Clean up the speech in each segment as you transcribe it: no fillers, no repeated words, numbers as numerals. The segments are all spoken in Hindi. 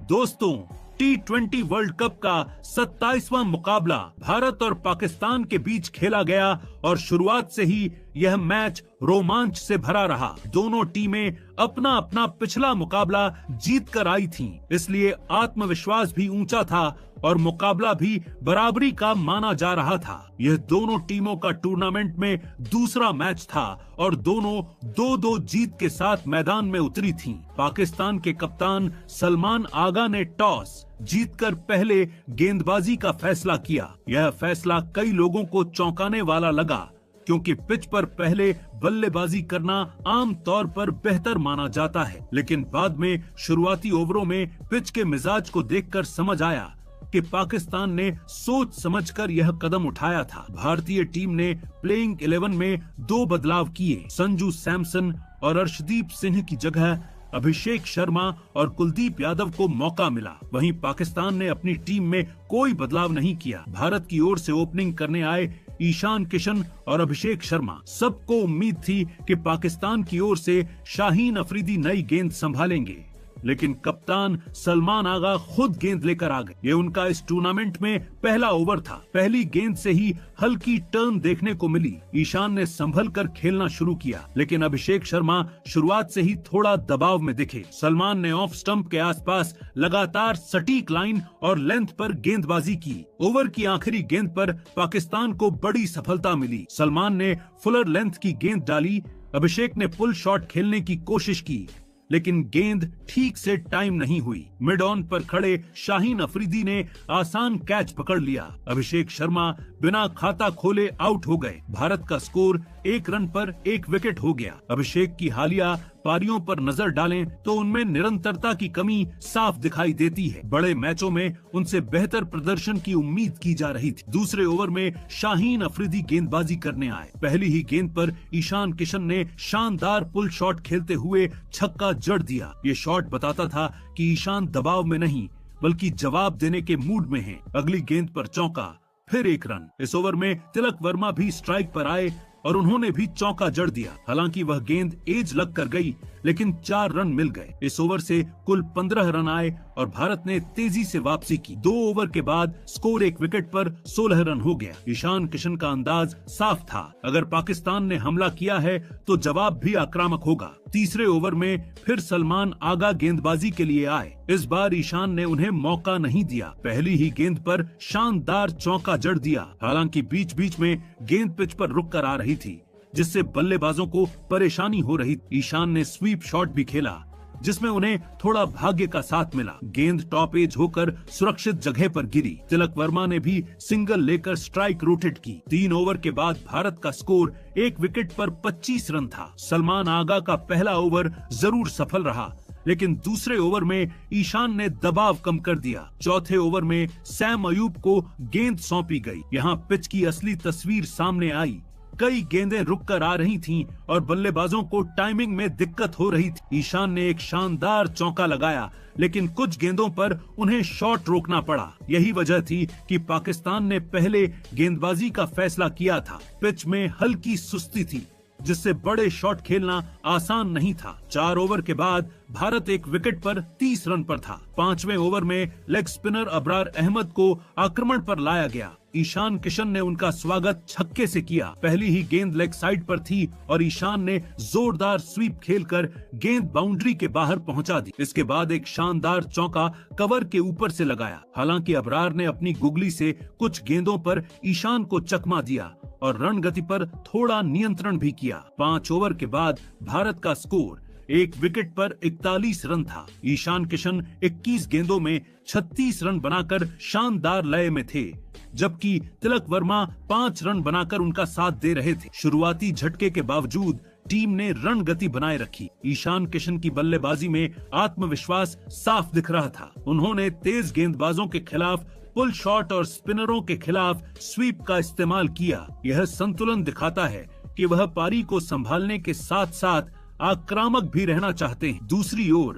दोस्तों, T20 वर्ल्ड कप का 27वां मुकाबला भारत और पाकिस्तान के बीच खेला गया और शुरुआत से ही यह मैच रोमांच से भरा रहा। दोनों टीमें अपना अपना पिछला मुकाबला जीत कर आई थीं, इसलिए आत्मविश्वास भी ऊंचा था और मुकाबला भी बराबरी का माना जा रहा था। यह दोनों टीमों का टूर्नामेंट में दूसरा मैच था और दोनों 2-2 जीत के साथ मैदान में उतरी थीं। पाकिस्तान के कप्तान सलमान आगा ने टॉस जीतकर पहले गेंदबाजी का फैसला किया। यह फैसला कई लोगों को चौंकाने वाला लगा, क्योंकि पिच पर पहले बल्लेबाजी करना आम तौर पर बेहतर माना जाता है, लेकिन बाद में शुरुआती ओवरों में पिच के मिजाज को देखकर समझ आया कि पाकिस्तान ने सोच समझकर यह कदम उठाया था। भारतीय टीम ने प्लेइंग 11 में 2 बदलाव किए। संजू सैमसन और अर्शदीप सिंह की जगह अभिषेक शर्मा और कुलदीप यादव को मौका मिला। वहीं पाकिस्तान ने अपनी टीम में कोई बदलाव नहीं किया। भारत की ओर से ओपनिंग करने आए ईशान किशन और अभिषेक शर्मा। सबको उम्मीद थी कि पाकिस्तान की ओर से शाहीन अफरीदी नई गेंद संभालेंगे, लेकिन कप्तान सलमान आगा खुद गेंद लेकर आ गए। ये उनका इस टूर्नामेंट में पहला ओवर था। पहली गेंद से ही हल्की टर्न देखने को मिली। ईशान ने संभल कर खेलना शुरू किया, लेकिन अभिषेक शर्मा शुरुआत से ही थोड़ा दबाव में दिखे। सलमान ने ऑफ स्टंप के आसपास लगातार सटीक लाइन और लेंथ पर गेंदबाजी की। ओवर की आखिरी गेंद पर पाकिस्तान को बड़ी सफलता मिली। सलमान ने फुलर लेंथ की गेंद डाली। अभिषेक ने पुल शॉट खेलने की कोशिश की, लेकिन गेंद ठीक से टाइम नहीं हुई। मिड ऑन पर खड़े शाहीन अफरीदी ने आसान कैच पकड़ लिया। अभिषेक शर्मा बिना खाता खोले आउट हो गए। भारत का स्कोर 1 रन पर 1 विकेट हो गया। अभिषेक की हालिया पारियों पर नजर डालें तो उनमें निरंतरता की कमी साफ दिखाई देती है। बड़े मैचों में उनसे बेहतर प्रदर्शन की उम्मीद की जा रही थी। दूसरे ओवर में शाहीन अफरीदी गेंदबाजी करने आए। पहली ही गेंद पर ईशान किशन ने शानदार पुल शॉट खेलते हुए छक्का जड़ दिया। ये शॉट बताता था कि ईशान दबाव में नहीं बल्कि जवाब देने के मूड में हैं। अगली गेंद पर चौका, फिर 1 रन। इस ओवर में तिलक वर्मा भी स्ट्राइक पर आए और उन्होंने भी चौका जड़ दिया। हालांकि वह गेंद एज लग कर गई, लेकिन 4 रन मिल गए। इस ओवर से कुल 15 रन आए और भारत ने तेजी से वापसी की। 2 ओवर के बाद स्कोर 1 विकेट पर 16 रन हो गया। ईशान किशन का अंदाज साफ था, अगर पाकिस्तान ने हमला किया है तो जवाब भी आक्रामक होगा। तीसरे ओवर में फिर सलमान आगा गेंदबाजी के लिए आए। इस बार ईशान ने उन्हें मौका नहीं दिया। पहली ही गेंद पर शानदार चौका जड़ दिया। हालांकि बीच बीच में गेंद पिच पर रुक कर आ रही थी, जिससे बल्लेबाजों को परेशानी हो रही। ईशान ने स्वीप शॉट भी खेला, जिसमें उन्हें थोड़ा भाग्य का साथ मिला। गेंद टॉप एज होकर सुरक्षित जगह पर गिरी। तिलक वर्मा ने भी सिंगल लेकर स्ट्राइक रोटेट की। 3 ओवर के बाद भारत का स्कोर 1 विकेट पर 25 रन था। सलमान आगा का पहला ओवर जरूर सफल रहा, लेकिन दूसरे ओवर में ईशान ने दबाव कम कर दिया। चौथे ओवर में सैम अयूब को गेंद सौंपी गई। यहाँ पिच की असली तस्वीर सामने आई। कई गेंदें रुककर आ रही थीं और बल्लेबाजों को टाइमिंग में दिक्कत हो रही थी। ईशान ने एक शानदार चौका लगाया, लेकिन कुछ गेंदों पर उन्हें शॉट रोकना पड़ा। यही वजह थी कि पाकिस्तान ने पहले गेंदबाजी का फैसला किया था। पिच में हल्की सुस्ती थी, जिससे बड़े शॉट खेलना आसान नहीं था। 4 ओवर के बाद भारत 1 विकेट पर 30 रन पर था। 5वें ओवर में लेग स्पिनर अबरार अहमद को आक्रमण पर लाया गया। ईशान किशन ने उनका स्वागत छक्के से किया। पहली ही गेंद लेग साइड पर थी और ईशान ने जोरदार स्वीप खेलकर गेंद बाउंड्री के बाहर पहुंचा दी। इसके बाद एक शानदार चौका कवर के ऊपर से लगाया। हालांकि अबरार ने अपनी गुगली से कुछ गेंदों पर ईशान को चकमा दिया और रन गति पर थोड़ा नियंत्रण भी किया। 5 ओवर के बाद भारत का स्कोर 1 विकेट पर 41 रन था। ईशान किशन 21 गेंदों में 36 रन बनाकर शानदार लय में थे, जबकि तिलक वर्मा 5 रन बनाकर उनका साथ दे रहे थे। शुरुआती झटके के बावजूद टीम ने रन गति बनाए रखी। ईशान किशन की बल्लेबाजी में आत्मविश्वास साफ दिख रहा था। उन्होंने तेज गेंदबाजों के खिलाफ पुल शॉट और स्पिनरों के खिलाफ स्वीप का इस्तेमाल किया। यह संतुलन दिखाता है कि वह पारी को संभालने के साथ साथ आक्रामक भी रहना चाहते हैं। दूसरी ओर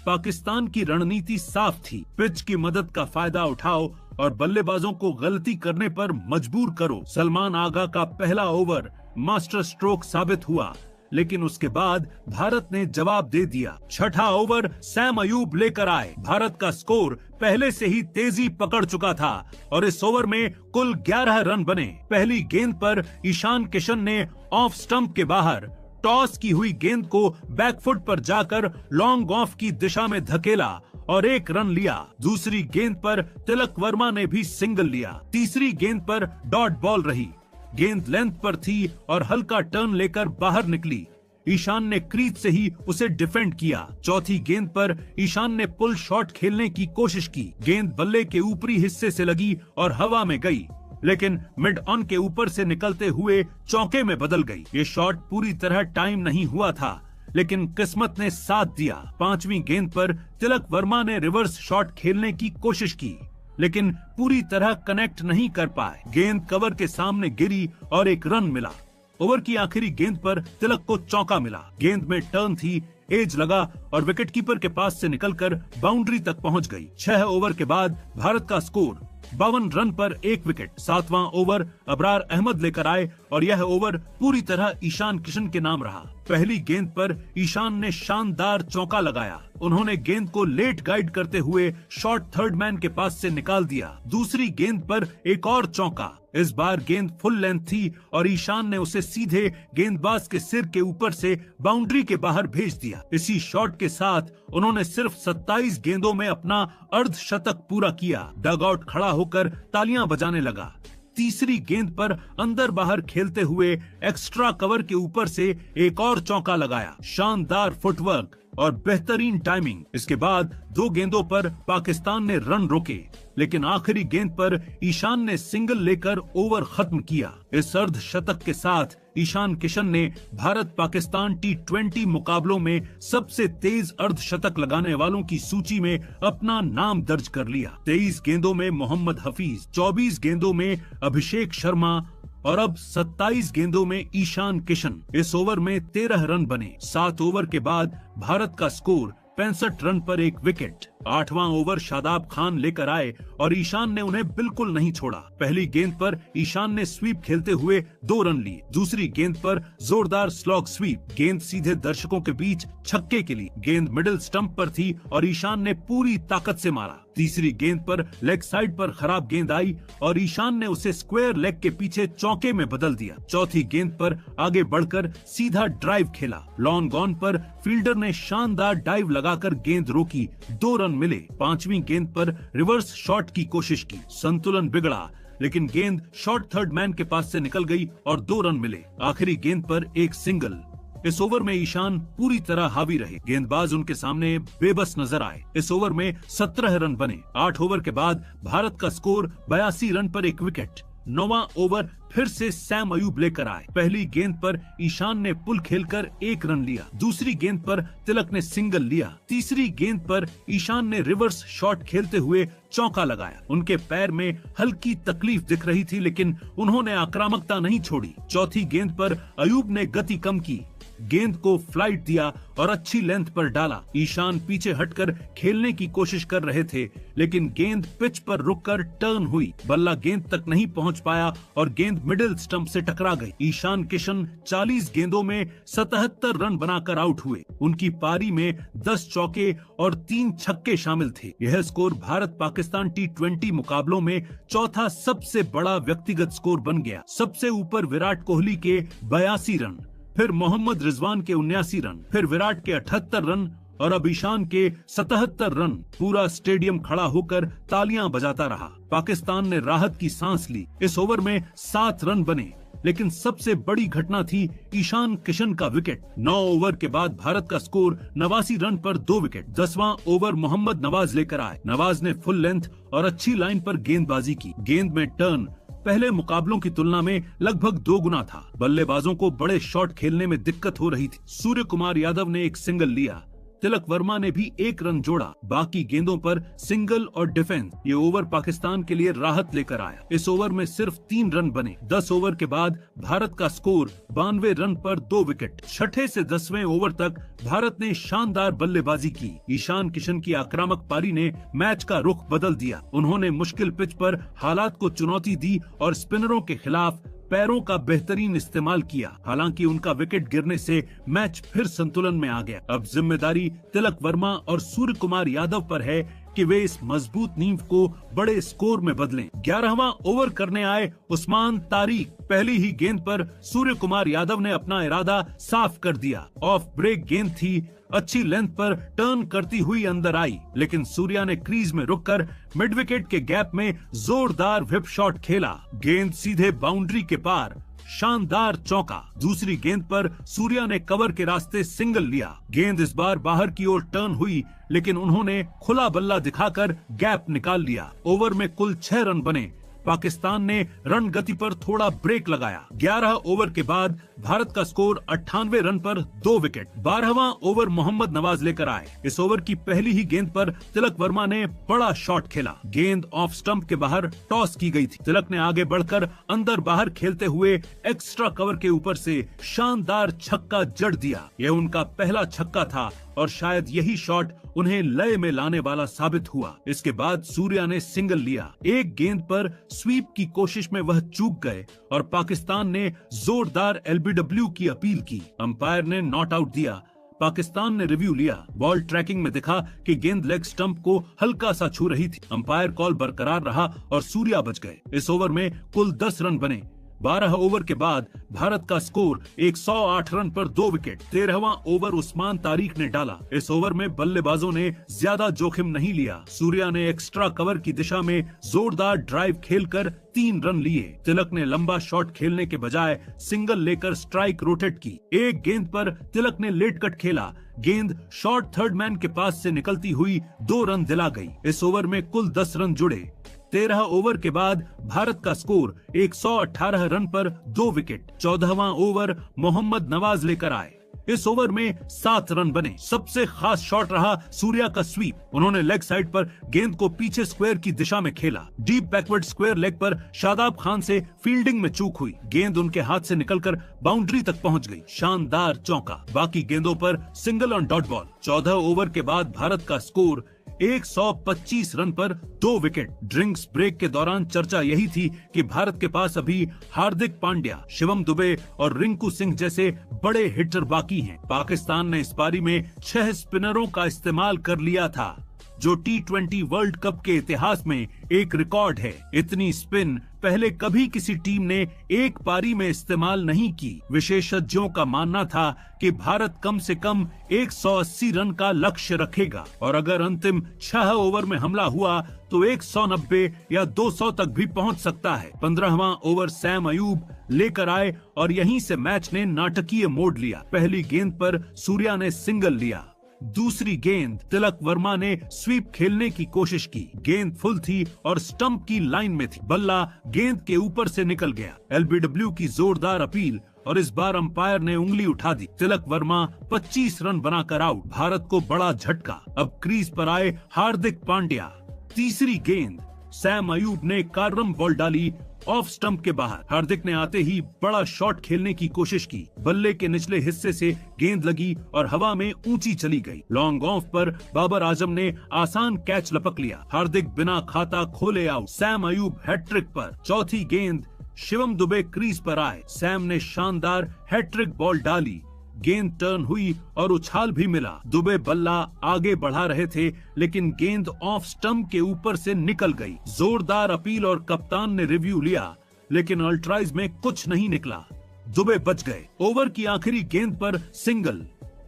पाकिस्तान की रणनीति साफ थी, पिच की मदद का फायदा उठाओ और बल्लेबाजों को गलती करने पर मजबूर करो। सलमान आगा का पहला ओवर मास्टर स्ट्रोक साबित हुआ। लेकिन उसके बाद भारत ने जवाब दे दिया। छठा ओवर सैम अयूब लेकर आए। भारत का स्कोर पहले से ही तेजी पकड़ चुका था और इस ओवर में कुल 11 रन बने। पहली गेंद पर ईशान किशन ने ऑफ स्टंप के बाहर टॉस की हुई गेंद को बैकफुट पर जाकर लॉन्ग ऑफ की दिशा में धकेला और 1 रन लिया। दूसरी गेंद पर तिलक वर्मा ने भी सिंगल लिया। तीसरी गेंद पर डॉट बॉल रही। गेंद लेंथ पर थी और हल्का टर्न लेकर बाहर निकली। ईशान ने क्रीज से ही उसे डिफेंड किया। चौथी गेंद पर ईशान ने पुल शॉट खेलने की कोशिश की। गेंद बल्ले के ऊपरी हिस्से से लगी और हवा में गई, लेकिन मिड ऑन के ऊपर से निकलते हुए चौके में बदल गई। ये शॉट पूरी तरह टाइम नहीं हुआ था, लेकिन किस्मत ने साथ दिया। पांचवी गेंद पर तिलक वर्मा ने रिवर्स शॉट खेलने की कोशिश की, लेकिन पूरी तरह कनेक्ट नहीं कर पाए। गेंद कवर के सामने गिरी और 1 रन मिला। ओवर की आखिरी गेंद पर तिलक को चौका मिला। गेंद में टर्न थी, एज लगा और विकेटकीपर के पास से निकलकर बाउंड्री तक पहुंच गई। 6 ओवर के बाद भारत का स्कोर 52 रन पर 1 विकेट। 7वां ओवर अबरार अहमद लेकर आए और यह ओवर पूरी तरह ईशान किशन के नाम रहा। पहली गेंद पर ईशान ने शानदार चौका लगाया। उन्होंने गेंद को लेट गाइड करते हुए शॉर्ट थर्ड मैन के पास से निकाल दिया। दूसरी गेंद पर एक और चौका। इस बार गेंद फुल लेंथ थी और ईशान ने उसे सीधे गेंदबाज के सिर के ऊपर से बाउंड्री के बाहर भेज दिया। इसी शॉट के साथ उन्होंने सिर्फ 27 गेंदों में अपना अर्धशतक पूरा किया। डग आउट खड़ा होकर तालियां बजाने लगा। तीसरी गेंद पर अंदर बाहर खेलते हुए एक्स्ट्रा कवर के ऊपर से एक और चौका लगाया। शानदार फुटवर्क और बेहतरीन टाइमिंग। इसके बाद 2 गेंदों पर पाकिस्तान ने रन रोके, लेकिन आखिरी गेंद पर ईशान ने सिंगल लेकर ओवर खत्म किया। इस अर्धशतक के साथ ईशान किशन ने भारत पाकिस्तान T20 मुकाबलों में सबसे तेज अर्धशतक लगाने वालों की सूची में अपना नाम दर्ज कर लिया। 23 गेंदों में मोहम्मद हफीज, 24 गेंदों में अभिषेक शर्मा और अब 27 गेंदों में ईशान किशन। इस ओवर में 13 रन बने। 7 ओवर के बाद भारत का स्कोर 65 रन पर 1 विकेट। 8वां ओवर शादाब खान लेकर आए और ईशान ने उन्हें बिल्कुल नहीं छोड़ा। पहली गेंद पर ईशान ने स्वीप खेलते हुए 2 रन लिए। दूसरी गेंद पर जोरदार स्लॉग स्वीप। गेंद सीधे दर्शकों के बीच छक्के के लिए। गेंद मिडिल स्टंप पर थी और ईशान ने पूरी ताकत से मारा। तीसरी गेंद पर लेग साइड पर खराब गेंद आई और ईशान ने उसे स्क्वायर लेग के पीछे चौके में बदल दिया। चौथी गेंद पर आगे बढ़कर सीधा ड्राइव खेला। लॉन्ग ऑन पर फील्डर ने शानदार डाइव लगाकर गेंद रोकी। 2 रन मिले। 5वीं गेंद पर रिवर्स शॉट की कोशिश की। संतुलन बिगड़ा, लेकिन गेंद शॉर्ट थर्ड मैन के पास से निकल गई और 2 रन मिले। आखिरी गेंद पर एक सिंगल। इस ओवर में ईशान पूरी तरह हावी रहे। गेंदबाज उनके सामने बेबस नजर आए। इस ओवर में 17 रन बने। 8 ओवर के बाद भारत का स्कोर 82 रन पर 1 विकेट। 9वां ओवर फिर से सैम अयूब लेकर आए। पहली गेंद पर ईशान ने पुल खेलकर 1 रन लिया। दूसरी गेंद पर तिलक ने सिंगल लिया। तीसरी गेंद पर ईशान ने रिवर्स शॉट खेलते हुए चौका लगाया। उनके पैर में हल्की तकलीफ दिख रही थी, लेकिन उन्होंने आक्रामकता नहीं छोड़ी। चौथी गेंद पर अयूब ने गति कम की, गेंद को फ्लाइट दिया और अच्छी लेंथ पर डाला। ईशान पीछे हटकर खेलने की कोशिश कर रहे थे, लेकिन गेंद पिच पर रुककर टर्न हुई। बल्ला गेंद तक नहीं पहुंच पाया और गेंद मिडिल स्टंप से टकरा गई। ईशान किशन 40 गेंदों में 77 रन बनाकर आउट हुए। उनकी पारी में 10 चौके और 3 छक्के शामिल थे। यह स्कोर भारत पाकिस्तान T20 मुकाबलों में चौथा सबसे बड़ा व्यक्तिगत स्कोर बन गया। सबसे ऊपर विराट कोहली के 82 रन, फिर मोहम्मद रिजवान के 79 रन, फिर विराट के 78 रन और अब ईशान के 77 रन। पूरा स्टेडियम खड़ा होकर तालियां बजाता रहा। पाकिस्तान ने राहत की सांस ली। इस ओवर में 7 रन बने, लेकिन सबसे बड़ी घटना थी ईशान किशन का विकेट। 9 ओवर के बाद भारत का स्कोर 89 रन पर 2 विकेट। 10वां ओवर मोहम्मद नवाज लेकर आए। नवाज ने फुल लेंथ और अच्छी लाइन पर गेंदबाजी की। गेंद में टर्न पहले मुकाबलों की तुलना में लगभग 2 गुना था। बल्लेबाजों को बड़े शॉट खेलने में दिक्कत हो रही थी। सूर्य कुमार यादव ने 1 सिंगल लिया। तिलक वर्मा ने भी 1 रन जोड़ा। बाकी गेंदों पर सिंगल और डिफेंस। ये ओवर पाकिस्तान के लिए राहत लेकर आया। इस ओवर में सिर्फ 3 रन बने। 10 ओवर के बाद भारत का स्कोर 92 रन पर 2 विकेट। 6ठे से 10वें ओवर तक भारत ने शानदार बल्लेबाजी की। ईशान किशन की आक्रामक पारी ने मैच का रुख बदल दिया। उन्होंने मुश्किल पिच पर हालात को चुनौती दी और स्पिनरों के खिलाफ पैरों का बेहतरीन इस्तेमाल किया। हालांकि उनका विकेट गिरने से मैच फिर संतुलन में आ गया। अब जिम्मेदारी तिलक वर्मा और सूर्य कुमार यादव पर है कि वे इस मजबूत नींव को बड़े स्कोर में बदलें। 11वां ओवर करने आए उस्मान तारिक। पहली ही गेंद पर सूर्य कुमार यादव ने अपना इरादा साफ कर दिया। ऑफ ब्रेक गेंद थी, अच्छी लेंथ पर टर्न करती हुई अंदर आई, लेकिन सूर्या ने क्रीज में रुककर मिड विकेट के गैप में जोरदार व्हिप शॉट खेला। गेंद सीधे बाउंड्री के पार, शानदार चौका। दूसरी गेंद पर सूर्या ने कवर के रास्ते सिंगल लिया। गेंद इस बार बाहर की ओर टर्न हुई, लेकिन उन्होंने खुला बल्ला दिखाकर गैप निकाल लिया। ओवर में कुल 6 रन बने। पाकिस्तान ने रन गति पर थोड़ा ब्रेक लगाया। 11 ओवर के बाद भारत का स्कोर 98 रन पर 2 विकेट। 12वां ओवर मोहम्मद नवाज लेकर आए। इस ओवर की पहली ही गेंद पर तिलक वर्मा ने बड़ा शॉट खेला। गेंद ऑफ स्टंप के बाहर टॉस की गई थी। तिलक ने आगे बढ़कर अंदर बाहर खेलते हुए एक्स्ट्रा कवर के ऊपर से शानदार छक्का जड़ दिया। यह उनका पहला छक्का था और शायद यही शॉट उन्हें लय में लाने वाला साबित हुआ। इसके बाद सूर्या ने सिंगल लिया। एक गेंद पर स्वीप की कोशिश में वह चूक गए और पाकिस्तान ने जोरदार एलबीडब्ल्यू की अपील की। अंपायर ने नॉट आउट दिया। पाकिस्तान ने रिव्यू लिया। बॉल ट्रैकिंग में दिखा कि गेंद लेग स्टंप को हल्का सा छू रही थी। अंपायर कॉल बरकरार रहा और सूर्या बच गए। इस ओवर में कुल 10 रन बने। 12 ओवर के बाद भारत का स्कोर 108 रन पर 2 विकेट। 13वां ओवर उस्मान तारिक ने डाला। इस ओवर में बल्लेबाजों ने ज्यादा जोखिम नहीं लिया। सूर्या ने एक्स्ट्रा कवर की दिशा में जोरदार ड्राइव खेलकर 3 रन लिए। तिलक ने लंबा शॉट खेलने के बजाय सिंगल लेकर स्ट्राइक रोटेट की। एक गेंद पर तिलक ने लेट कट खेला। गेंद शॉर्ट थर्ड मैन के पास से निकलती हुई 2 रन दिला गई। इस ओवर में कुल 10 रन जुड़े। 13 ओवर के बाद भारत का स्कोर 118 रन पर 2 विकेट। 14वां ओवर मोहम्मद नवाज लेकर आए। इस ओवर में 7 रन बने। सबसे खास शॉट रहा सूर्या का स्वीप। उन्होंने लेग साइड पर गेंद को पीछे स्क्वायर की दिशा में खेला। डीप बैकवर्ड स्क्वायर लेग पर शादाब खान से फील्डिंग में चूक हुई। गेंद उनके हाथ से निकलकर बाउंड्री तक पहुंच गई। शानदार चौका। बाकी गेंदों पर single on dot ball. 14 over के बाद भारत का स्कोर 125 रन पर 2 विकेट। ड्रिंक्स ब्रेक के दौरान चर्चा यही थी कि भारत के पास अभी हार्दिक पांड्या, शिवम दुबे और रिंकू सिंह जैसे बड़े हिटर बाकी हैं। पाकिस्तान ने इस पारी में 6 स्पिनरों का इस्तेमाल कर लिया था, जो T20 वर्ल्ड कप के इतिहास में एक रिकॉर्ड है। इतनी स्पिन पहले कभी किसी टीम ने एक पारी में इस्तेमाल नहीं की। विशेषज्ञों का मानना था कि भारत कम से कम 180 रन का लक्ष्य रखेगा और अगर अंतिम 6 ओवर में हमला हुआ तो 190 या 200 तक भी पहुंच सकता है। 15वां ओवर सैम अयूब लेकर आए और यहीं से मैच ने नाटकीय मोड़ लिया। पहली गेंद पर सूर्या ने सिंगल लिया। दूसरी गेंद तिलक वर्मा ने स्वीप खेलने की कोशिश की। गेंद फुल थी और स्टंप की लाइन में थी। बल्ला गेंद के ऊपर से निकल गया। एलबीडब्ल्यू की जोरदार अपील और इस बार अंपायर ने उंगली उठा दी। तिलक वर्मा 25 रन बनाकर आउट। भारत को बड़ा झटका। अब क्रीज पर आए हार्दिक पांड्या। तीसरी गेंद सैम अयूब ने कार्रम बॉल डाली ऑफ स्टंप के बाहर। हार्दिक ने आते ही बड़ा शॉट खेलने की कोशिश की। बल्ले के निचले हिस्से से गेंद लगी और हवा में ऊंची चली गई। लॉन्ग ऑफ पर बाबर आजम ने आसान कैच लपक लिया। हार्दिक बिना खाता खोले आउट। सैम अयूब हैट्रिक पर। चौथी गेंद शिवम दुबे क्रीज पर आए। सैम ने शानदार हैट्रिक बॉल डाली। गेंद टर्न हुई और उछाल भी मिला। दुबे बल्ला आगे बढ़ा रहे थे, लेकिन गेंद ऑफ स्टंप के ऊपर से निकल गई। जोरदार अपील और कप्तान ने रिव्यू लिया, लेकिन अल्ट्राइज में कुछ नहीं निकला। दुबे बच गए। ओवर की आखिरी गेंद पर सिंगल।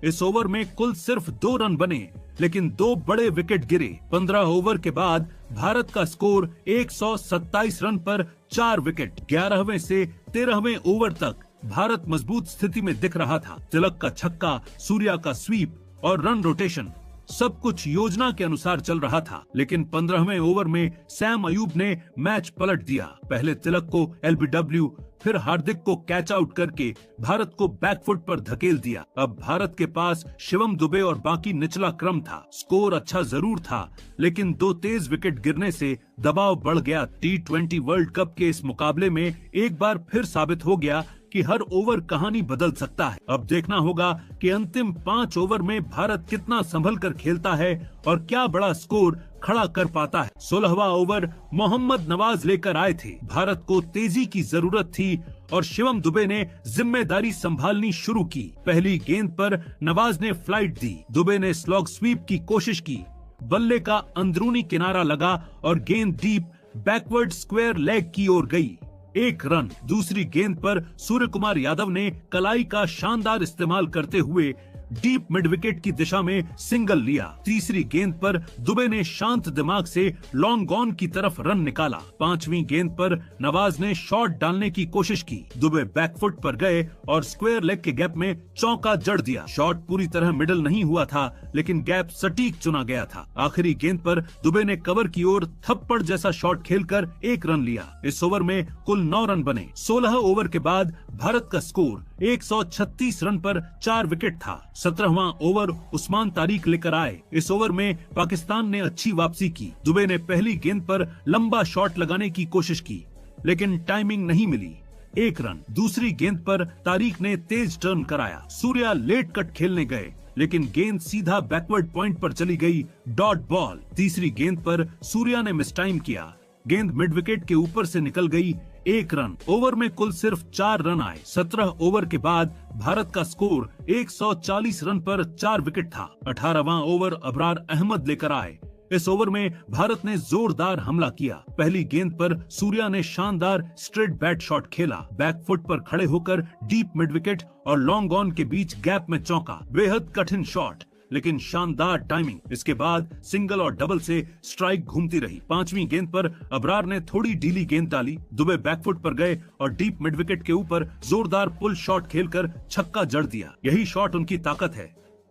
इस ओवर में कुल सिर्फ 2 रन बने, लेकिन 2 बड़े विकेट गिरे। 15 ओवर के बाद भारत का स्कोर 127 रन पर 4 विकेट। 11वें से 13वें ओवर तक भारत मजबूत स्थिति में दिख रहा था। तिलक का छक्का, सूर्या का स्वीप और रन रोटेशन सब कुछ योजना के अनुसार चल रहा था, लेकिन 15वें ओवर में सैम अयूब ने मैच पलट दिया। पहले तिलक को एलबीडब्ल्यू, फिर हार्दिक को कैच आउट करके भारत को बैकफुट पर धकेल दिया। अब भारत के पास शिवम दुबे और बाकी निचला क्रम था। स्कोर अच्छा जरूर था, लेकिन 2 तेज विकेट गिरने से दबाव बढ़ गया। T20 वर्ल्ड कप के इस मुकाबले में एक बार फिर साबित हो गया कि हर ओवर कहानी बदल सकता है। अब देखना होगा कि अंतिम 5 ओवर में भारत कितना संभल कर खेलता है और क्या बड़ा स्कोर खड़ा कर पाता है। 16वां ओवर मोहम्मद नवाज लेकर आए थे। भारत को तेजी की जरूरत थी और शिवम दुबे ने जिम्मेदारी संभालनी शुरू की। पहली गेंद पर नवाज ने फ्लाइट दी, दुबे ने स्लॉग स्वीप की कोशिश की, बल्ले का अंदरूनी किनारा लगा और गेंद डीप बैकवर्ड स्क्वायर लेग की ओर गई। 1 रन। दूसरी गेंद पर सूर्य कुमार यादव ने कलाई का शानदार इस्तेमाल करते हुए डीप मिड विकेट की दिशा में सिंगल लिया। तीसरी गेंद पर दुबे ने शांत दिमाग से लॉन्ग ऑन की तरफ रन निकाला। 5वीं गेंद पर नवाज ने शॉट डालने की कोशिश की, दुबे बैकफुट पर गए और स्क्वायर लेग के गैप में चौका जड़ दिया। शॉट पूरी तरह मिडल नहीं हुआ था, लेकिन गैप सटीक चुना गया था। आखिरी गेंद पर दुबे ने कवर की ओर थप्पड़ जैसा शॉट खेलकर 1 रन लिया। इस ओवर में कुल 9 रन बने। 16 ओवर के बाद भारत का स्कोर 136 रन पर 4 विकेट था। 17वां ओवर उस्मान तारिक लेकर आए। इस ओवर में पाकिस्तान ने अच्छी वापसी की। दुबे ने पहली गेंद पर लंबा शॉट लगाने की कोशिश की, लेकिन टाइमिंग नहीं मिली। 1 रन। दूसरी गेंद पर तारिक ने तेज टर्न कराया। सूर्या लेट कट खेलने गए, लेकिन गेंद सीधा बैकवर्ड पॉइंट पर चली गई। Dot ball. तीसरी गेंद पर सूर्या ने मिस टाइम किया, गेंद मिड विकेट के ऊपर से निकल गई। 1 रन। ओवर में कुल सिर्फ 4 रन आए। 17 ओवर के बाद भारत का स्कोर 140 रन पर 4 विकेट था। 18वां ओवर अबरार अहमद लेकर आए। इस ओवर में भारत ने जोरदार हमला किया। पहली गेंद पर सूर्या ने शानदार स्ट्रेट बैट शॉट खेला, बैकफुट पर खड़े होकर डीप मिड विकेट और लॉन्ग ऑन के बीच गैप में चौका। बेहद कठिन शॉट, लेकिन शानदार टाइमिंग। इसके बाद सिंगल और डबल से स्ट्राइक घूमती रही। 5वीं गेंद पर अबरार ने थोड़ी ढीली गेंद डाली, दुबे बैकफुट पर गए और डीप मिड विकेट के ऊपर जोरदार पुल शॉट खेलकर छक्का जड़ दिया। यही शॉट उनकी ताकत है।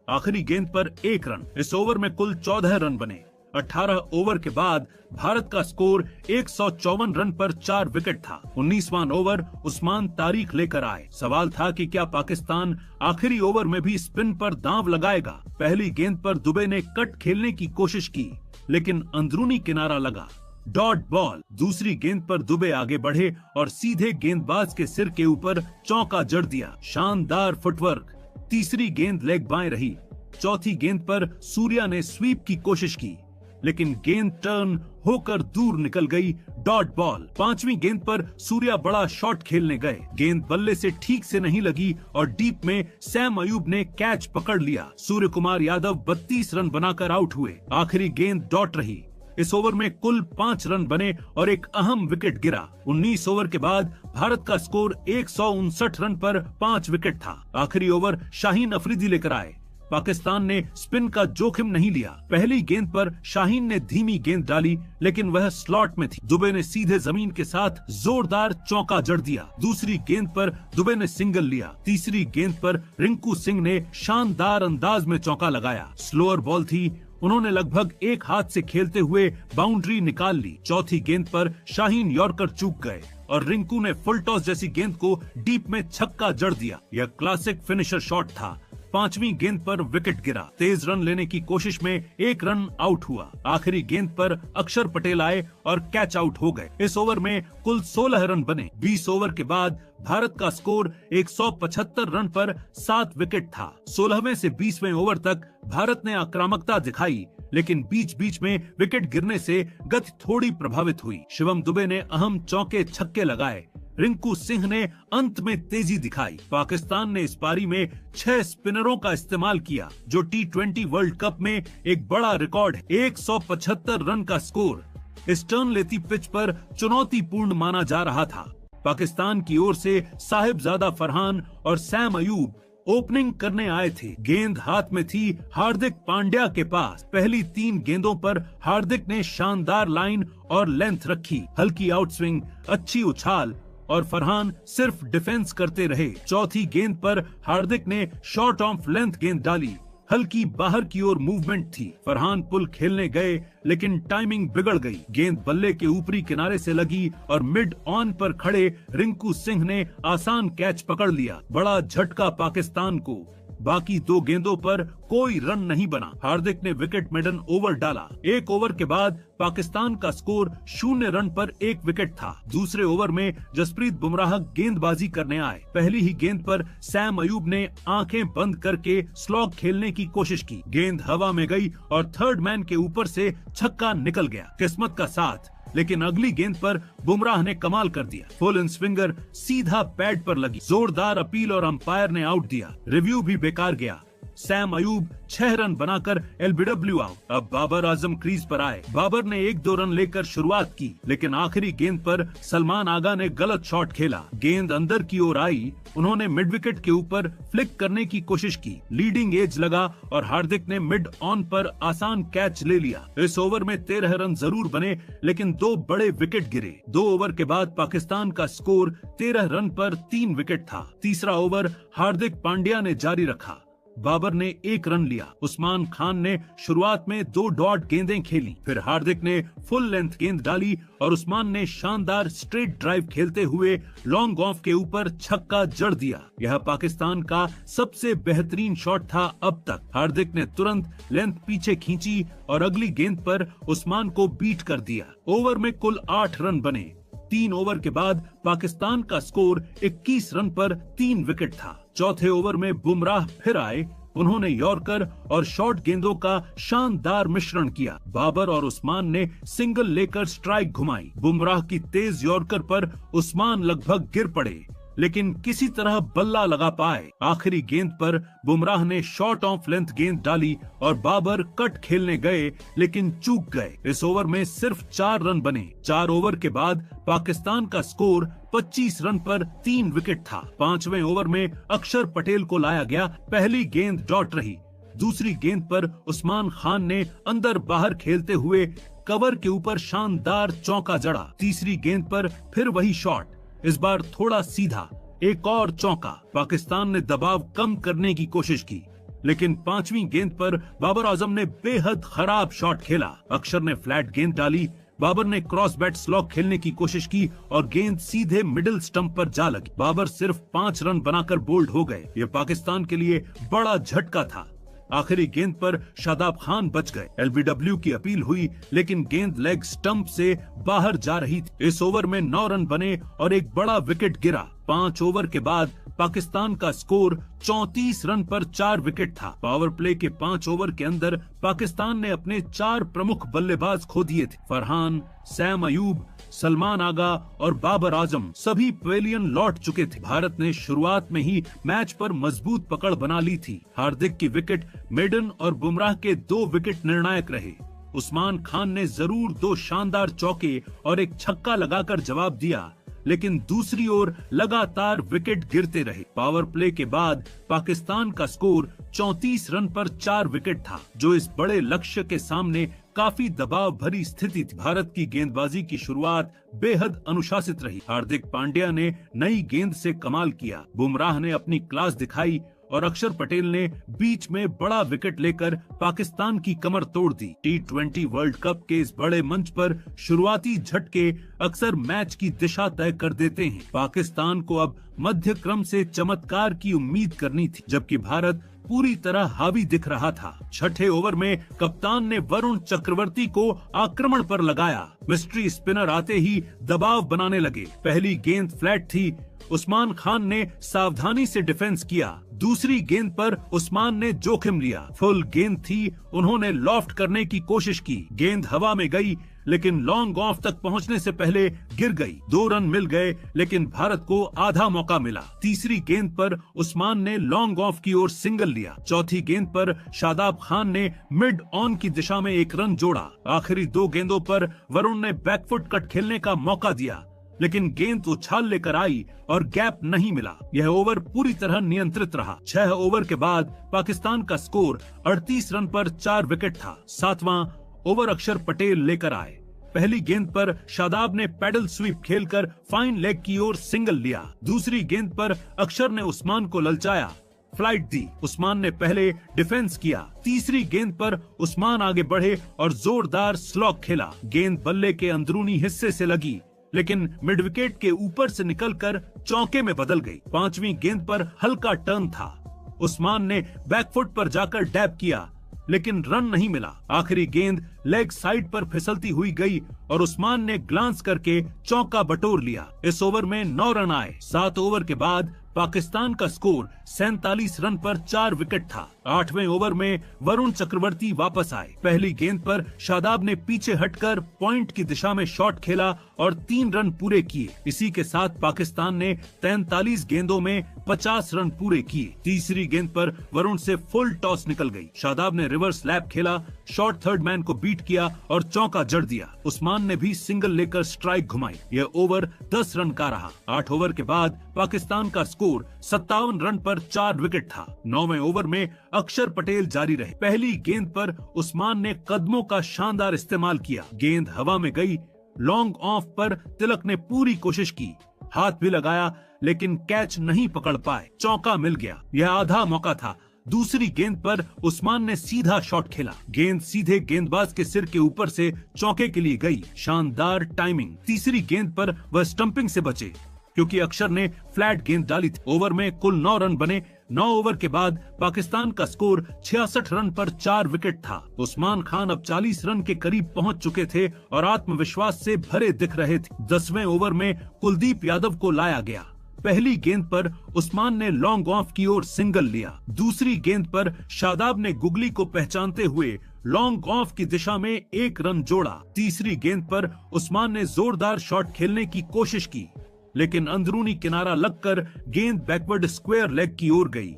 आखिरी गेंद पर 1 रन। इस ओवर में कुल 14 रन बने। 18 ओवर के बाद भारत का स्कोर 154 रन पर 4 विकेट था। 19वां ओवर उस्मान तारिक लेकर आए। सवाल था कि क्या पाकिस्तान आखिरी ओवर में भी स्पिन पर दांव लगाएगा। पहली गेंद पर दुबे ने कट खेलने की कोशिश की, लेकिन अंदरूनी किनारा लगा। Dot ball. दूसरी गेंद पर दुबे आगे बढ़े और सीधे गेंदबाज के सिर के ऊपर चौका जड़ दिया। शानदार फुटवर्क। तीसरी गेंद लेग बाएं रही। चौथी गेंद पर सूर्या ने स्वीप की कोशिश की, लेकिन गेंद टर्न होकर दूर निकल गई। Dot ball. 5वीं गेंद पर सूर्या बड़ा शॉट खेलने गए, गेंद बल्ले से ठीक से नहीं लगी और डीप में सैम अयूब ने कैच पकड़ लिया। सूर्य कुमार यादव 32 रन बनाकर आउट हुए। आखिरी गेंद डॉट रही। इस ओवर में कुल 5 रन बने और एक अहम विकेट गिरा। 19 ओवर के बाद भारत का स्कोर 159 रन पर 5 विकेट था। आखिरी ओवर शाहीन अफरीदी लेकर आए। पाकिस्तान ने स्पिन का जोखिम नहीं लिया। पहली गेंद पर शाहीन ने धीमी गेंद डाली, लेकिन वह स्लॉट में थी। दुबे ने सीधे जमीन के साथ जोरदार चौका जड़ दिया। दूसरी गेंद पर दुबे ने सिंगल लिया। तीसरी गेंद पर रिंकू सिंह ने शानदार अंदाज में चौका लगाया। स्लोअर बॉल थी, उन्होंने लगभग एक हाथ से खेलते हुए बाउंड्री निकाल ली। चौथी गेंद पर शाहीन यॉर्कर चूक गए और रिंकू ने फुल टॉस जैसी गेंद को डीप में छक्का जड़ दिया। यह क्लासिक फिनिशर शॉट था। 5वीं गेंद पर विकेट गिरा। तेज रन लेने की कोशिश में 1 रन आउट हुआ। आखिरी गेंद पर अक्षर पटेल आए और कैच आउट हो गए। इस ओवर में कुल 16 रन बने। 20 ओवर के बाद भारत का स्कोर 175 रन पर 7 विकेट था। 16वें से 20वें ओवर तक भारत ने आक्रामकता दिखाई, लेकिन बीच बीच में विकेट गिरने से गति थोड़ी प्रभावित हुई। शिवम दुबे ने अहम चौके छक्के लगाए। रिंकू सिंह ने अंत में तेजी दिखाई। पाकिस्तान ने इस पारी में 6 स्पिनरों का इस्तेमाल किया, जो T20 वर्ल्ड कप में एक बड़ा रिकॉर्ड है। 175 रन का स्कोर इस टर्न लेती पिच पर चुनौतीपूर्ण माना जा रहा था। पाकिस्तान की ओर से साहिबजादा फरहान और सैम अयूब ओपनिंग करने आए थे। गेंद हाथ में थी हार्दिक पांड्या के पास। पहली 3 गेंदों पर हार्दिक ने शानदार लाइन और लेंथ रखी। हल्की आउटस्विंग, अच्छी उछाल और फरहान सिर्फ डिफेंस करते रहे। चौथी गेंद पर हार्दिक ने शॉर्ट ऑफ लेंथ गेंद डाली। हल्की बाहर की ओर मूवमेंट थी। फरहान पुल खेलने गए, लेकिन टाइमिंग बिगड़ गई। गेंद बल्ले के ऊपरी किनारे से लगी और मिड ऑन पर खड़े रिंकू सिंह ने आसान कैच पकड़ लिया। बड़ा झटका पाकिस्तान को। बाकी 2 गेंदों पर कोई रन नहीं बना। हार्दिक ने विकेट मेडन ओवर डाला। 1 ओवर के बाद पाकिस्तान का स्कोर 0 रन पर 1 विकेट था। दूसरे ओवर में जसप्रीत बुमराह गेंदबाजी करने आए। पहली ही गेंद पर सैम अयूब ने आंखें बंद करके स्लॉग खेलने की कोशिश की। गेंद हवा में गई और थर्ड मैन के ऊपर से छक्का निकल गया। किस्मत का साथ लेकिन अगली गेंद पर बुमराह ने कमाल कर दिया। फुल इन स्विंगर सीधा पैड पर लगी, जोरदार अपील और अंपायर ने आउट दिया। रिव्यू भी बेकार गया। सैम अयूब 6 रन बनाकर एलबीडब्ल्यू आउट। अब बाबर आजम क्रीज पर आए। बाबर ने 1-2 रन लेकर शुरुआत की, लेकिन आखिरी गेंद पर सलमान आगा ने गलत शॉट खेला। गेंद अंदर की ओर आई। उन्होंने मिड विकेट के ऊपर फ्लिक करने की कोशिश की। लीडिंग एज लगा और हार्दिक ने मिड ऑन पर आसान कैच ले लिया। इस ओवर में 13 रन जरूर बने, लेकिन 2 बड़े विकेट गिरे। 2 ओवर के बाद पाकिस्तान का स्कोर 13 रन पर 3 विकेट था। तीसरा ओवर हार्दिक पांड्या ने जारी रखा। बाबर ने 1 रन लिया। उस्मान खान ने शुरुआत में 2 डॉट गेंदें खेली, फिर हार्दिक ने फुल लेंथ गेंद डाली और उस्मान ने शानदार स्ट्रेट ड्राइव खेलते हुए लॉन्ग ऑफ के ऊपर छक्का जड़ दिया। यह पाकिस्तान का सबसे बेहतरीन शॉट था अब तक। हार्दिक ने तुरंत लेंथ पीछे खींची और अगली गेंद पर उस्मान को बीट कर दिया। ओवर में कुल 8 रन बने। 3 ओवर के बाद पाकिस्तान का स्कोर 21 रन पर 3 विकेट था। चौथे ओवर में बुमराह फिर आए। उन्होंने यॉर्कर और शॉर्ट गेंदों का शानदार मिश्रण किया। बाबर और उस्मान ने सिंगल लेकर स्ट्राइक घुमाई। बुमराह की तेज यॉर्कर पर उस्मान लगभग गिर पड़े, लेकिन किसी तरह बल्ला लगा पाए। आखिरी गेंद पर बुमराह ने शॉर्ट ऑफ लेंथ गेंद डाली और बाबर कट खेलने गए, लेकिन चूक गए। इस ओवर में सिर्फ 4 रन बने। 4 ओवर के बाद पाकिस्तान का स्कोर 25 रन पर 3 विकेट था। 5वें ओवर में अक्षर पटेल को लाया गया। पहली गेंद डॉट रही। दूसरी गेंद पर उस्मान खान ने अंदर बाहर खेलते हुए कवर के ऊपर शानदार चौका जड़ा। तीसरी गेंद पर फिर वही शॉट, इस बार थोड़ा सीधा, एक और चौका। पाकिस्तान ने दबाव कम करने की कोशिश की, लेकिन 5वीं गेंद पर बाबर आजम ने बेहद खराब शॉट खेला। अक्षर ने फ्लैट गेंद डाली। बाबर ने क्रॉस बैट स्लॉग खेलने की कोशिश की और गेंद सीधे मिडिल स्टंप पर जा लगी। बाबर सिर्फ 5 रन बनाकर बोल्ड हो गए। ये पाकिस्तान के लिए बड़ा झटका था। आखिरी गेंद पर शादाब खान बच गए। एलबीडब्ल्यू की अपील हुई, लेकिन गेंद लेग स्टंप से बाहर जा रही थी। इस ओवर में 9 रन बने और एक बड़ा विकेट गिरा। 5 ओवर के बाद पाकिस्तान का स्कोर 34 रन पर 4 विकेट था। पावर प्ले के 5 ओवर के अंदर पाकिस्तान ने अपने 4 प्रमुख बल्लेबाज खो दिए थे। फरहान, सैम अयूब, सलमान आगा और बाबर आजम सभी पवेलियन लौट चुके थे। भारत ने शुरुआत में ही मैच पर मजबूत पकड़ बना ली थी। हार्दिक की विकेट मेडन और बुमराह के 2 विकेट निर्णायक रहे। उस्मान खान ने जरूर 2 शानदार चौके और एक छक्का लगाकर जवाब दिया, लेकिन दूसरी ओर लगातार विकेट गिरते रहे। पावर प्ले के बाद पाकिस्तान का स्कोर 34 रन पर 4 विकेट था, जो इस बड़े लक्ष्य के सामने काफी दबाव भरी स्थिति थी। भारत की गेंदबाजी की शुरुआत बेहद अनुशासित रही। हार्दिक पांड्या ने नई गेंद से कमाल किया। बुमराह ने अपनी क्लास दिखाई और अक्षर पटेल ने बीच में बड़ा विकेट लेकर पाकिस्तान की कमर तोड़ दी। T20 वर्ल्ड कप के इस बड़े मंच पर शुरुआती झटके अक्सर मैच की दिशा तय कर देते हैं। पाकिस्तान को अब मध्य क्रम से चमत्कार की उम्मीद करनी थी, जबकि भारत पूरी तरह हावी दिख रहा था। 6ठे ओवर में कप्तान ने वरुण चक्रवर्ती को आक्रमण पर लगाया। मिस्ट्री स्पिनर आते ही दबाव बनाने लगे। पहली गेंद फ्लैट थी। उस्मान खान ने सावधानी से डिफेंस किया। दूसरी गेंद पर उस्मान ने जोखिम लिया। फुल गेंद थी। उन्होंने लॉफ्ट करने की कोशिश की। गेंद हवा में गई, लेकिन लॉन्ग ऑफ तक पहुंचने से पहले गिर गई। 2 रन मिल गए, लेकिन भारत को आधा मौका मिला। तीसरी गेंद पर उस्मान ने लॉन्ग ऑफ की ओर सिंगल लिया। चौथी गेंद पर शादाब खान ने मिड ऑन की दिशा में 1 रन जोड़ा। आखिरी 2 गेंदों पर वरुण ने बैकफुट कट खेलने का मौका दिया, लेकिन गेंद उछाल लेकर आई और गैप नहीं मिला। यह ओवर पूरी तरह नियंत्रित रहा। 6 ओवर के बाद पाकिस्तान का स्कोर 38 रन पर 4 विकेट था। 7वां ओवर अक्षर पटेल लेकर आए। पहली गेंद पर शादाब ने पैडल स्वीप खेलकर फाइन लेग की ओर सिंगल लिया। दूसरी गेंद पर अक्षर ने उस्मान को ललचाया, फ्लाइट दी। उस्मान ने पहले डिफेंस किया। तीसरी गेंद पर उस्मान आगे बढ़े और जोरदार स्लॉग खेला। गेंद बल्ले के अंदरूनी हिस्से से लगी, लेकिन मिड विकेट के ऊपर से निकलकर चौके में बदल गई। 5वीं गेंद पर हल्का टर्न था। उस्मान ने बैकफुट पर जाकर डैब किया, लेकिन रन नहीं मिला। आखिरी गेंद लेग साइड पर फिसलती हुई गई और उस्मान ने ग्लांस करके चौका बटोर लिया। इस ओवर में 9 रन आए। 7 ओवर के बाद पाकिस्तान का स्कोर 47 रन पर 4 विकेट था। 8वें ओवर में वरुण चक्रवर्ती वापस आए। पहली गेंद पर शादाब ने पीछे हटकर पॉइंट की दिशा में शॉट खेला और 3 रन पूरे किए। इसी के साथ पाकिस्तान ने 43 गेंदों में 50 रन पूरे किए। तीसरी गेंद पर वरुण से फुल टॉस निकल गई। शादाब ने रिवर्स लैप खेला, शॉर्ट थर्ड मैन को बीट किया और चौका जड़ दिया। उस्मान ने भी सिंगल लेकर स्ट्राइक घुमाई। यह ओवर 10 रन का रहा। 8 ओवर के बाद पाकिस्तान का स्कोर 57 रन पर 4 विकेट था। 9वें ओवर में अक्षर पटेल जारी रहे। पहली गेंद पर उस्मान ने कदमों का शानदार इस्तेमाल किया। गेंद हवा में गई। लॉन्ग ऑफ पर तिलक ने पूरी कोशिश की, हाथ भी लगाया, लेकिन कैच नहीं पकड़ पाए। चौका मिल गया। यह आधा मौका था। दूसरी गेंद पर उस्मान ने सीधा शॉट खेला। गेंद सीधे गेंदबाज के सिर के ऊपर से चौके के लिए गई। शानदार टाइमिंग। तीसरी गेंद पर वह स्टंपिंग से बचे क्योंकि अक्षर ने फ्लैट गेंद डाली थी। ओवर में कुल 9 रन बने। 9 ओवर के बाद पाकिस्तान का स्कोर 66 रन पर 4 विकेट था। उस्मान खान अब 40 रन के करीब पहुंच चुके थे और आत्मविश्वास से भरे दिख रहे थे। 10वें ओवर में कुलदीप यादव को लाया गया। पहली गेंद पर उस्मान ने लॉन्ग ऑफ की ओर सिंगल लिया। दूसरी गेंद पर शादाब ने गुगली को पहचानते हुए लॉन्ग ऑफ की दिशा में 1 रन जोड़ा। तीसरी गेंद पर उस्मान ने जोरदार शॉट खेलने की कोशिश की, लेकिन अंदरूनी किनारा लगकर गेंद बैकवर्ड स्क्वायर लेग की ओर गई।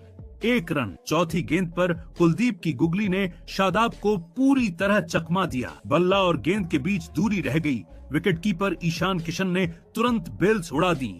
1 रन। चौथी गेंद पर कुलदीप की गुगली ने शादाब को पूरी तरह चकमा दिया। बल्ला और गेंद के बीच दूरी रह गई। विकेटकीपर ईशान किशन ने तुरंत बेल्स उड़ा दी,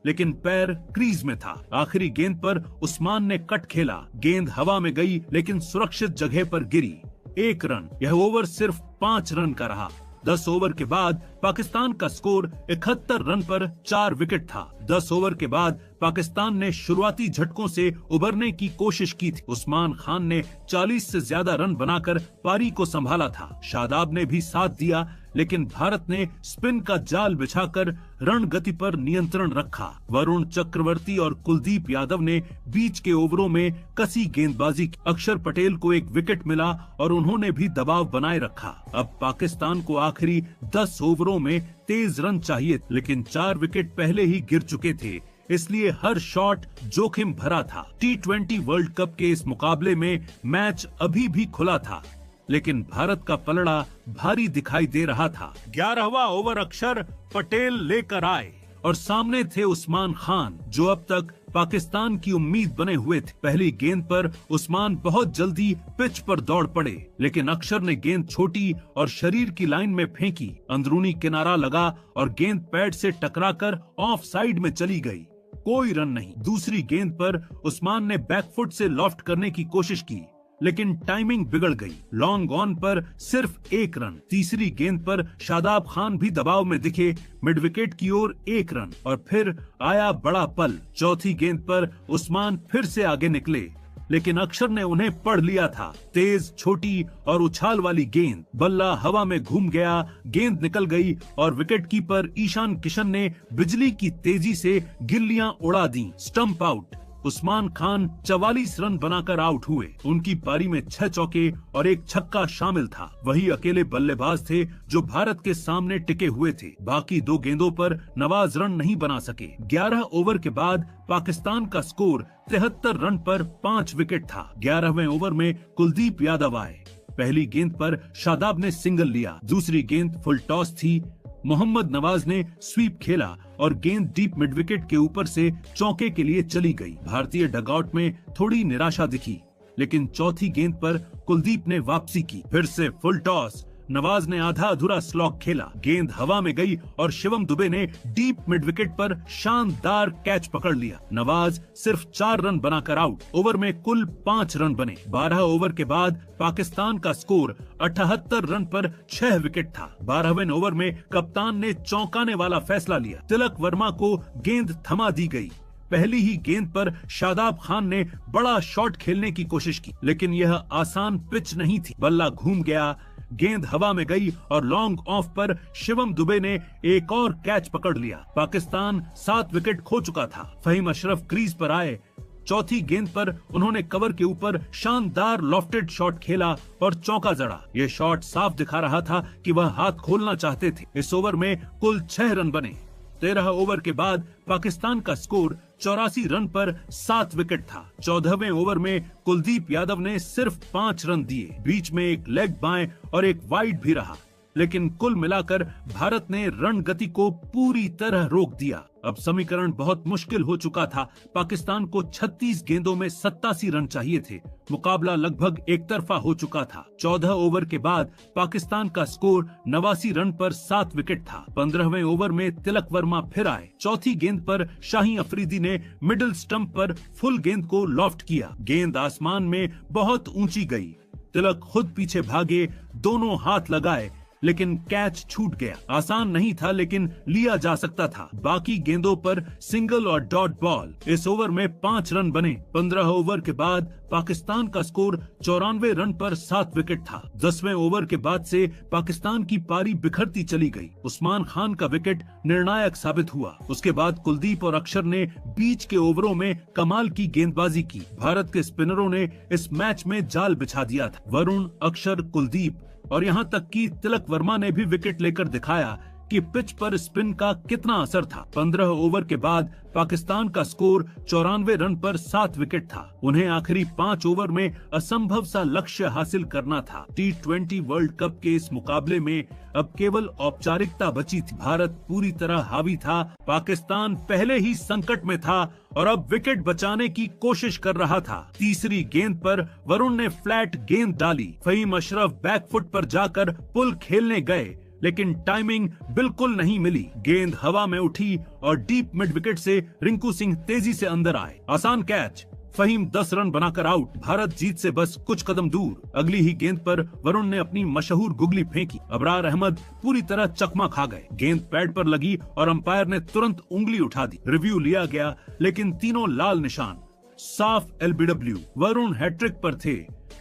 लेकिन पैर क्रीज में था। आखिरी गेंद पर उस्मान ने कट खेला। गेंद हवा में गई, लेकिन सुरक्षित जगह पर गिरी। 1 रन। यह ओवर सिर्फ 5 रन का रहा। 10 ओवर के बाद पाकिस्तान का स्कोर 71 रन पर 4 विकेट था। 10 ओवर के बाद पाकिस्तान ने शुरुआती झटकों से उबरने की कोशिश की थी। उस्मान खान ने 40 से ज्यादा रन बनाकर पारी को संभाला था। शादाब ने भी साथ दिया, लेकिन भारत ने स्पिन का जाल बिछाकर रण गति पर नियंत्रण रखा। वरुण चक्रवर्ती और कुलदीप यादव ने बीच के ओवरों में कसी गेंदबाजी की। अक्षर पटेल को 1 विकेट मिला और उन्होंने भी दबाव बनाए रखा। अब पाकिस्तान को आखिरी 10 ओवरों में तेज रन चाहिए, लेकिन 4 विकेट पहले ही गिर चुके थे, इसलिए हर शॉट जोखिम भरा था। T20 वर्ल्ड कप के इस मुकाबले में मैच अभी भी खुला था, लेकिन भारत का पलड़ा भारी दिखाई दे रहा था। 11वां ओवर अक्षर पटेल लेकर आए और सामने थे उस्मान खान, जो अब तक पाकिस्तान की उम्मीद बने हुए थे। पहली गेंद पर उस्मान बहुत जल्दी पिच पर दौड़ पड़े, लेकिन अक्षर ने गेंद छोटी और शरीर की लाइन में फेंकी। अंदरूनी किनारा लगा और गेंद पैड से टकराकर ऑफ साइड में चली गई। कोई रन नहीं। दूसरी गेंद पर उस्मान ने बैकफुट से लॉफ्ट करने की कोशिश की, लेकिन टाइमिंग बिगड़ गई। लॉन्ग ऑन पर सिर्फ 1 रन। तीसरी गेंद पर शादाब खान भी दबाव में दिखे। मिड विकेट की ओर 1 रन और फिर आया बड़ा पल। चौथी गेंद पर उस्मान फिर से आगे निकले, लेकिन अक्षर ने उन्हें पढ़ लिया था। तेज, छोटी और उछाल वाली गेंद। बल्ला हवा में घूम गया, गेंद निकल गई और विकेटकीपर ईशान किशन ने बिजली की तेजी से गिल्लियां उड़ा दी। Stump out. Usman Khan 44 run बनाकर आउट हुए। उनकी पारी में 6 चौके और 1 छक्का शामिल था। वही अकेले बल्लेबाज थे जो भारत के सामने टिके हुए थे। बाकी 2 गेंदों पर नवाज रन नहीं बना सके। 11 ओवर के बाद पाकिस्तान का स्कोर 73 रन पर 5 विकेट था। 11वें ओवर में कुलदीप यादव आए। पहली गेंद पर शादाब ने सिंगल लिया। दूसरी गेंद फुल टॉस थी। मोहम्मद नवाज ने स्वीप खेला और गेंद डीप मिड विकेट के ऊपर से चौके के लिए चली गई। भारतीय डगआउट में थोड़ी निराशा दिखी, लेकिन चौथी गेंद पर कुलदीप ने वापसी की। फिर से फुल टॉस। नवाज ने आधा अधूरा स्लॉग खेला। गेंद हवा में गई और शिवम दुबे ने डीप मिड विकेट पर शानदार कैच पकड़ लिया। नवाज सिर्फ 4 रन बनाकर आउट। ओवर में कुल 5 रन बने। 12 ओवर के बाद पाकिस्तान का स्कोर 78 रन पर 6 विकेट था। 12वें ओवर में कप्तान ने चौंकाने वाला फैसला लिया। तिलक वर्मा को गेंद थमा दी गई। पहली ही गेंद पर शादाब खान ने बड़ा शॉट खेलने की कोशिश की, लेकिन यह आसान पिच नहीं थी। बल्ला घूम गया, गेंद हवा में गई और लॉन्ग ऑफ पर शिवम दुबे ने एक और कैच पकड़ लिया। पाकिस्तान 7 विकेट खो चुका था। फहीम अशरफ क्रीज पर आए। चौथी गेंद पर उन्होंने कवर के ऊपर शानदार लॉफ्टेड शॉट खेला और चौका जड़ा। ये शॉट साफ दिखा रहा था कि वह हाथ खोलना चाहते थे। इस ओवर में कुल 6 रन बने। 13 ओवर के बाद पाकिस्तान का स्कोर 84 रन पर 7 विकेट था। 14वें ओवर में कुलदीप यादव ने सिर्फ 5 रन दिए। बीच में एक लेग बाएं और एक वाइड भी रहा, लेकिन कुल मिलाकर भारत ने रण गति को पूरी तरह रोक दिया। अब समीकरण बहुत मुश्किल हो चुका था। पाकिस्तान को 36 गेंदों में 87 रन चाहिए थे। मुकाबला लगभग एक तरफा हो चुका था। 14 ओवर के बाद पाकिस्तान का स्कोर 89 रन पर 7 विकेट था। 15वें ओवर में तिलक वर्मा फिर आए। चौथी गेंद पर शाहीन अफरीदी ने मिडिल स्टंप पर फुल गेंद को लॉफ्ट किया। गेंद आसमान में बहुत ऊंची गई। तिलक खुद पीछे भागे, दोनों हाथ लगाए, लेकिन कैच छूट गया। आसान नहीं था, लेकिन लिया जा सकता था। बाकी गेंदों पर सिंगल और डॉट बॉल। इस ओवर में 5 रन बने। 15 ओवर के बाद पाकिस्तान का स्कोर 94 रन पर 7 विकेट था। 10वें ओवर के बाद से पाकिस्तान की पारी बिखरती चली गई। उस्मान खान का विकेट निर्णायक साबित हुआ। उसके बाद कुलदीप और अक्षर ने बीच के ओवरों में कमाल की गेंदबाजी की। भारत के स्पिनरों ने इस मैच में जाल बिछा दिया था। वरुण, अक्षर, कुलदीप और यहाँ तक कि तिलक वर्मा ने भी विकेट लेकर दिखाया कि पिच पर स्पिन का कितना असर था। 15 ओवर के बाद पाकिस्तान का स्कोर 94 रन पर 7 विकेट था। उन्हें आखिरी 5 ओवर में असंभव सा लक्ष्य हासिल करना था। T20 वर्ल्ड कप के इस मुकाबले में अब केवल औपचारिकता बची थी। भारत पूरी तरह हावी था। पाकिस्तान पहले ही संकट में था और अब विकेट बचाने की कोशिश कर रहा था। तीसरी गेंद पर वरुण ने फ्लैट गेंद डाली। फहीम अशरफ बैकफुट पर जाकर पुल खेलने गए, लेकिन टाइमिंग बिल्कुल नहीं मिली। गेंद हवा में उठी और डीप मिड विकेट से रिंकू सिंह तेजी से अंदर आए। आसान कैच। फहीम 10 रन बनाकर आउट। भारत जीत से बस कुछ कदम दूर। अगली ही गेंद पर वरुण ने अपनी मशहूर गुगली फेंकी। अबरार अहमद पूरी तरह चकमा खा गए। गेंद पैड पर लगी और अंपायर ने तुरंत उंगली उठा दी। रिव्यू लिया गया, लेकिन तीनों लाल निशान, साफ LBW। वरुण हैट्रिक पर थे।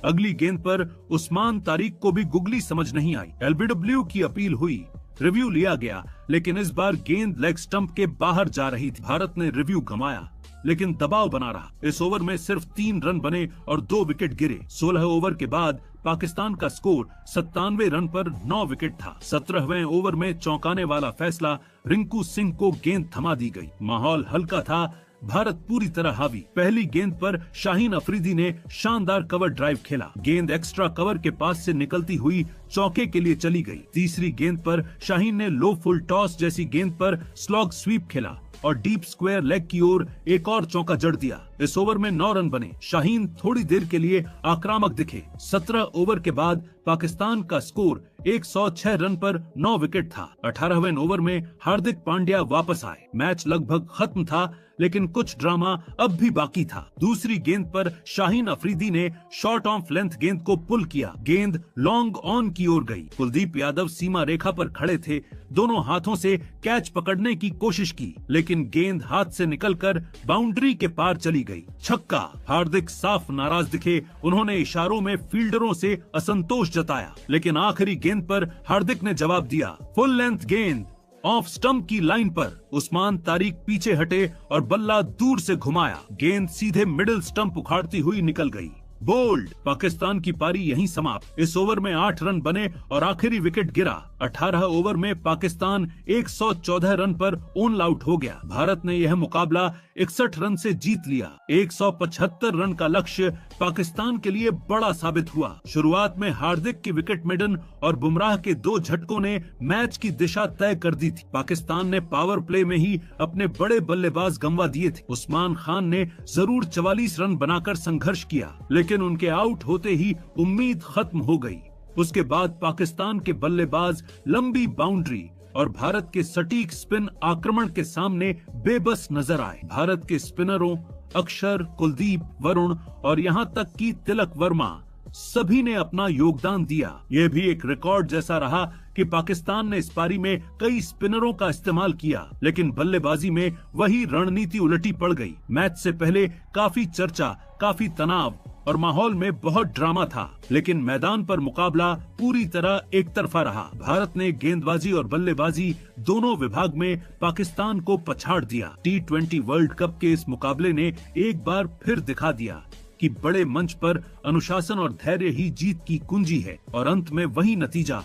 अगली गेंद पर उस्मान तारिक को भी गुगली समझ नहीं आई। LBW की अपील हुई, रिव्यू लिया गया, लेकिन इस बार गेंद लेग स्टंप के बाहर जा रही थी। भारत ने रिव्यू गंवाया, लेकिन दबाव बना रहा। इस ओवर में सिर्फ 3 रन बने और 2 विकेट गिरे। 16 ओवर के बाद पाकिस्तान का स्कोर 97 रन पर 9 विकेट था। 17वें ओवर में चौंकाने वाला फैसला, रिंकू सिंह को गेंद थमा दी गई। माहौल हल्का था। भारत पूरी तरह हावी। पहली गेंद पर शाहीन अफरीदी ने शानदार कवर ड्राइव खेला। गेंद एक्स्ट्रा कवर के पास से निकलती हुई चौके के लिए चली गई। तीसरी गेंद पर शाहीन ने लो फुल टॉस जैसी गेंद पर स्लॉग स्वीप खेला और डीप स्क्वायर लेग की ओर एक और चौका जड़ दिया। इस ओवर में 9 रन बने। शाहीन थोड़ी देर के लिए आक्रामक दिखे। 17 ओवर के बाद पाकिस्तान का स्कोर 106 रन पर 9 विकेट था। 18वें ओवर में हार्दिक पांड्या वापस आए। मैच लगभग खत्म था, लेकिन कुछ ड्रामा अब भी बाकी था। दूसरी गेंद पर शाहीन अफरीदी ने शॉर्ट ऑफ लेंथ गेंद को पुल किया। गेंद लॉन्ग ऑन की ओर गई। कुलदीप यादव सीमा रेखा पर खड़े थे। दोनों हाथों से कैच पकड़ने की कोशिश की, लेकिन गेंद हाथ से निकलकर बाउंड्री के पार चली गई। छक्का। हार्दिक साफ नाराज दिखे। उन्होंने इशारों में फील्डरों से असंतोष जताया, लेकिन आखिरी गेंद पर हार्दिक ने जवाब दिया। फुल लेंथ गेंद ऑफ स्टंप की लाइन पर। उस्मान तारिक पीछे हटे और बल्ला दूर से घुमाया। गेंद सीधे मिडिल स्टंप उखाड़ती हुई निकल गई। बोल्ड। पाकिस्तान की पारी यहीं समाप्त। इस ओवर में 8 रन बने और आखिरी विकेट गिरा। 18 ओवर में पाकिस्तान 114 रन पर ऑल आउट हो गया। भारत ने यह मुकाबला 61 रन से जीत लिया। 175 रन का लक्ष्य पाकिस्तान के लिए बड़ा साबित हुआ। शुरुआत में हार्दिक की विकेट मिडन और बुमराह के 2 झटकों ने मैच की दिशा तय कर दी थी। पाकिस्तान ने पावर प्ले में ही अपने बड़े बल्लेबाज गंवा दिए थे। उस्मान खान ने जरूर 44 रन बनाकर संघर्ष किया, लेकिन उनके आउट होते ही उम्मीद खत्म हो गई। उसके बाद पाकिस्तान के बल्लेबाज लंबी बाउंड्री और भारत के सटीक स्पिन आक्रमण के सामने बेबस नजर आए। भारत के स्पिनरों अक्षर, कुलदीप, वरुण और यहाँ तक कि तिलक वर्मा सभी ने अपना योगदान दिया। यह भी एक रिकॉर्ड जैसा रहा कि पाकिस्तान ने इस पारी में कई स्पिनरों का इस्तेमाल किया, लेकिन बल्लेबाजी में वही रणनीति उलटी पड़ गई। मैच से पहले काफी चर्चा, काफी तनाव और माहौल में बहुत ड्रामा था, लेकिन मैदान पर मुकाबला पूरी तरह एक तरफा रहा। भारत ने गेंदबाजी और बल्लेबाजी दोनों विभाग में पाकिस्तान को पछाड़ दिया। T20 वर्ल्ड कप के इस मुकाबले ने एक बार फिर दिखा दिया कि बड़े मंच पर अनुशासन और धैर्य ही जीत की कुंजी है, और अंत में वही नतीजा,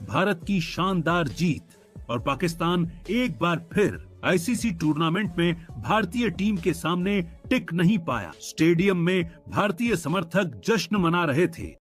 भारत की शानदार जीत। और पाकिस्तान एक बार फिर आईसीसी टूर्नामेंट में भारतीय टीम के सामने टिक नहीं पाया। स्टेडियम में भारतीय समर्थक जश्न मना रहे थे।